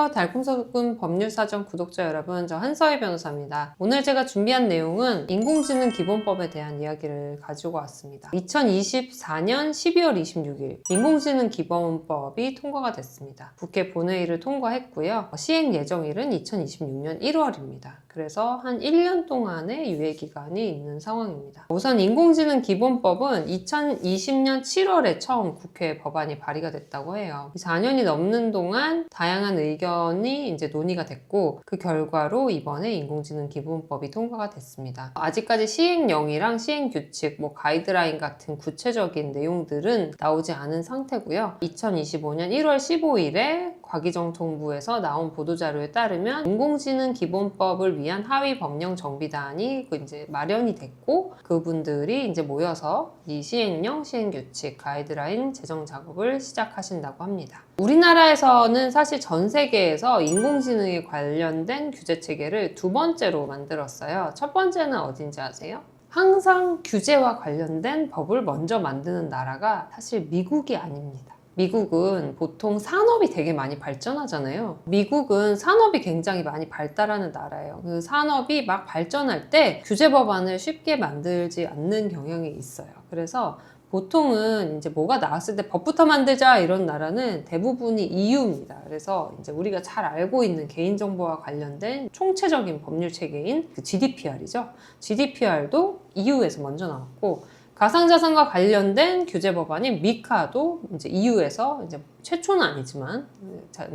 안녕하세요. 달콤소금 법률사전 구독자 여러분, 저 한서희 변호사입니다. 오늘 제가 준비한 내용은 인공지능 기본법에 대한 이야기를 가지고 왔습니다. 2024년 12월 26일 인공지능 기본법이 통과가 됐습니다. 국회 본회의를 통과했고요. 시행 예정일은 2026년 1월입니다. 그래서 한 1년 동안의 유예기간이 있는 상황입니다. 우선 인공지능 기본법은 2020년 7월에 처음 국회 법안이 발의가 됐다고 해요. 4년이 넘는 동안 다양한 의견이 이제 논의가 됐고, 그 결과로 이번에 인공지능 기본법이 통과가 됐습니다. 아직까지 시행령이랑 시행규칙, 가이드라인 같은 구체적인 내용들은 나오지 않은 상태고요. 2025년 1월 15일에 과기정통부에서 나온 보도자료에 따르면 인공지능 기본법을 위한 하위 법령 정비단이 이제 마련이 됐고, 그분들이 이제 모여서 이 시행령, 시행규칙, 가이드라인 제정 작업을 시작하신다고 합니다. 우리나라에서는 사실 전 세계에서 인공지능에 관련된 규제 체계를 두 번째로 만들었어요. 첫 번째는 어딘지 아세요? 항상 규제와 관련된 법을 먼저 만드는 나라가 사실 미국이 아닙니다. 미국은 보통 산업이 되게 많이 발전하잖아요. 미국은 산업이 굉장히 많이 발달하는 나라예요. 그 산업이 막 발전할 때 규제 법안을 쉽게 만들지 않는 경향이 있어요. 그래서 보통은 이제 뭐가 나왔을 때 법부터 만들자 이런 나라는 대부분이 EU입니다. 그래서 이제 우리가 잘 알고 있는 개인정보와 관련된 총체적인 법률 체계인 그 GDPR이죠. GDPR도 EU에서 먼저 나왔고, 가상자산과 관련된 규제 법안인 미카도 이제 EU에서 이제 최초는 아니지만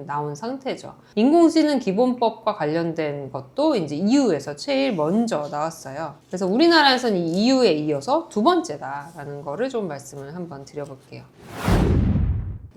나온 상태죠. 인공지능 기본법과 관련된 것도 이제 EU에서 제일 먼저 나왔어요. 그래서 우리나라에서는 이 EU에 이어서 두 번째다라는 거를 좀 말씀을 한번 드려볼게요.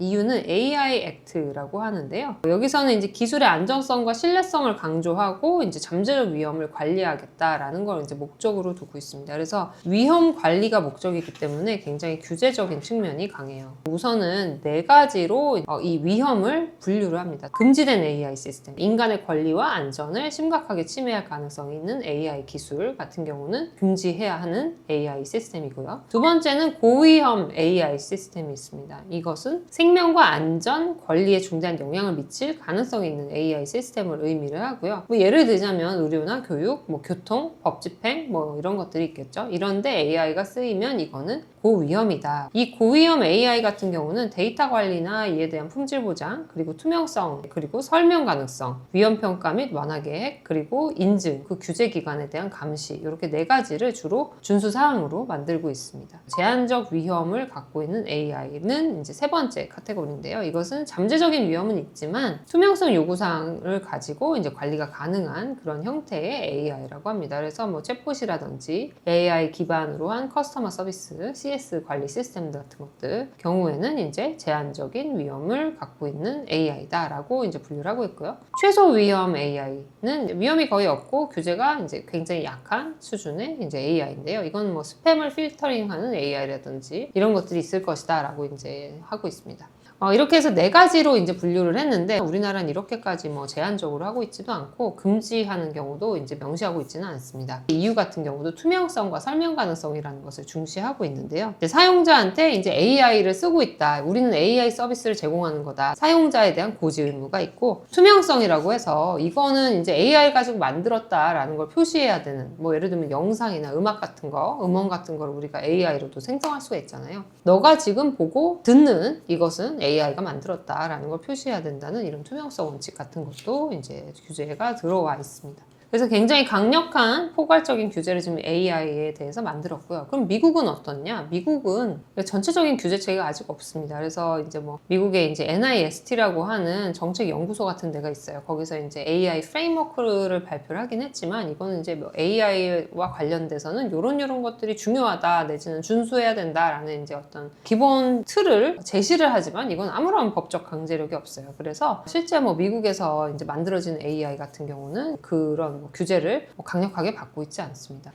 EU는 AI 액트라고 하는데요. 여기서는 이제 기술의 안전성과 신뢰성을 강조하고 이제 잠재적 위험을 관리하겠다라는 걸 이제 목적으로 두고 있습니다. 그래서 위험 관리가 목적이기 때문에 굉장히 규제적인 측면이 강해요. 우선은 네 가지로 이 위험을 분류를 합니다. 금지된 AI 시스템, 인간의 권리와 안전을 심각하게 침해할 가능성이 있는 AI 기술 같은 경우는 금지해야 하는 AI 시스템이고요. 두 번째는 고위험 AI 시스템이 있습니다. 이것은 생명과 안전, 권리에 중대한 영향을 미칠 가능성이 있는 AI 시스템을 의미를 하고요. 예를 들자면 의료나 교육, 교통, 법 집행 이런 것들이 있겠죠. 이런데 AI가 쓰이면 이거는 고위험이다. 이 고위험 AI 같은 경우는 데이터 관리나 이에 대한 품질 보장, 그리고 투명성, 그리고 설명 가능성, 위험 평가 및 완화 계획, 그리고 인증, 그 규제 기관에 대한 감시, 이렇게 네 가지를 주로 준수 사항으로 만들고 있습니다. 제한적 위험을 갖고 있는 AI는 이제 세 번째 카테고리인데요. 이것은 잠재적인 위험은 있지만 투명성 요구 사항을 가지고 이제 관리가 가능한 그런 형태의 AI라고 합니다. 그래서 챗봇이라든지 AI 기반으로 한 커스터머 서비스, CS 관리 시스템 같은 것들 경우에는 이제 제한적인 위험을 갖고 있는 AI다라고 이제 분류를 하고 있고요. 최소 위험 AI는 위험이 거의 없고 규제가 이제 굉장히 약한 수준의 이제 AI인데요. 이건 스팸을 필터링하는 AI라든지 이런 것들이 있을 것이다라고 이제 하고 있습니다. 이렇게 해서 네 가지로 이제 분류를 했는데, 우리나라는 이렇게까지 제한적으로 하고 있지도 않고 금지하는 경우도 이제 명시하고 있지는 않습니다. EU 같은 경우도 투명성과 설명 가능성이라는 것을 중시하고 있는데요. 이제 사용자한테 이제 AI를 쓰고 있다, 우리는 AI 서비스를 제공하는 거다, 사용자에 대한 고지 의무가 있고, 투명성이라고 해서 이거는 이제 AI 가지고 만들었다라는 걸 표시해야 되는, 예를 들면 영상이나 음악 같은 거, 음원 같은 걸 우리가 AI로도 생성할 수가 있잖아요. 너가 지금 보고 듣는 이것은 AI가 만들었다라는 걸 표시해야 된다는 이런 투명성 원칙 같은 것도 이제 규제가 들어와 있습니다. 그래서 굉장히 강력한 포괄적인 규제를 지금 AI에 대해서 만들었고요. 그럼 미국은 어떻냐? 미국은 전체적인 규제 체계가 아직 없습니다. 그래서 이제 미국의 이제 NIST라고 하는 정책 연구소 같은 데가 있어요. 거기서 이제 AI 프레임워크를 발표를 하긴 했지만, 이거는 이제 AI와 관련돼서는 요런 것들이 중요하다, 내지는 준수해야 된다라는 이제 어떤 기본 틀을 제시를 하지만, 이건 아무런 법적 강제력이 없어요. 그래서 실제 미국에서 이제 만들어지는 AI 같은 경우는 그런 규제를 강력하게 받고 있지 않습니다.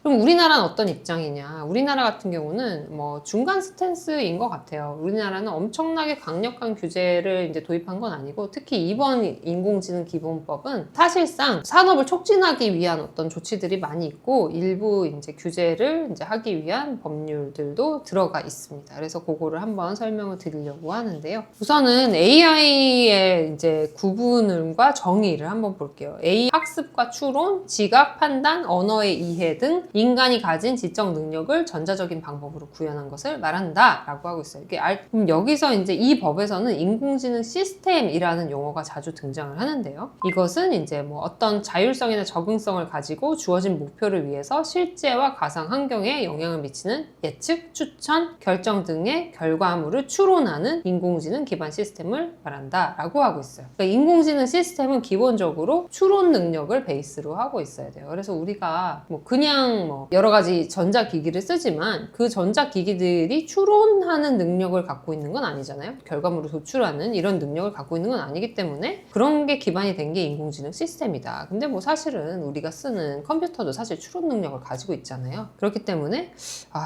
그럼 우리나라는 어떤 입장이냐? 우리나라 같은 경우는 뭐 중간 스탠스인 것 같아요. 우리나라는 엄청나게 강력한 규제를 이제 도입한 건 아니고, 특히 이번 인공지능 기본법은 사실상 산업을 촉진하기 위한 어떤 조치들이 많이 있고, 일부 이제 규제를 이제 하기 위한 법률들도 들어가 있습니다. 그래서 그거를 한번 설명을 드리려고 하는데요. 우선은 AI의 이제 구분과 정의를 한번 볼게요. AI 학습과 추론, 지각, 판단, 언어의 이해 등 인간이 가진 지적 능력을 전자적인 방법으로 구현한 것을 말한다 라고 하고 있어요. 그럼 여기서 이제 이 법에서는 인공지능 시스템이라는 용어가 자주 등장을 하는데요. 이것은 이제 뭐 어떤 자율성이나 적응성을 가지고 주어진 목표를 위해서 실제와 가상 환경에 영향을 미치는 예측, 추천, 결정 등의 결과물을 추론하는 인공지능 기반 시스템을 말한다 라고 하고 있어요. 그러니까 인공지능 시스템은 기본적으로 추론 능력을 베이스로 하고 있어야 돼요. 그래서 우리가 뭐 그냥 뭐 여러 가지 전자기기를 쓰지만 그 전자기기들이 추론하는 능력을 갖고 있는 건 아니잖아요. 결과물을 도출하는 이런 능력을 갖고 있는 건 아니기 때문에 그런 게 기반이 된 게 인공지능 시스템이다. 근데 뭐 사실은 우리가 쓰는 컴퓨터도 사실 추론 능력을 가지고 있잖아요. 그렇기 때문에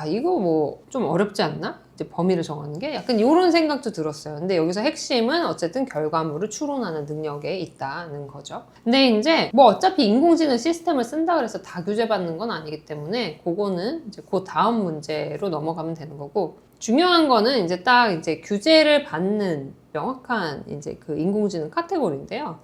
이거 뭐 좀 어렵지 않나? 이제 범위를 정하는 게 약간 이런 생각도 들었어요. 근데 여기서 핵심은 어쨌든 결과물을 추론하는 능력에 있다는 거죠. 근데 이제 뭐 어차피 인공지능 시스템을 쓴다 그래서 다 규제받는 건 아니기 때문에 그거는 이제 그 다음 문제로 넘어가면 되는 거고, 중요한 거는 이제 딱 이제 규제를 받는 명확한 이제 그 인공지능 카테고리인데요.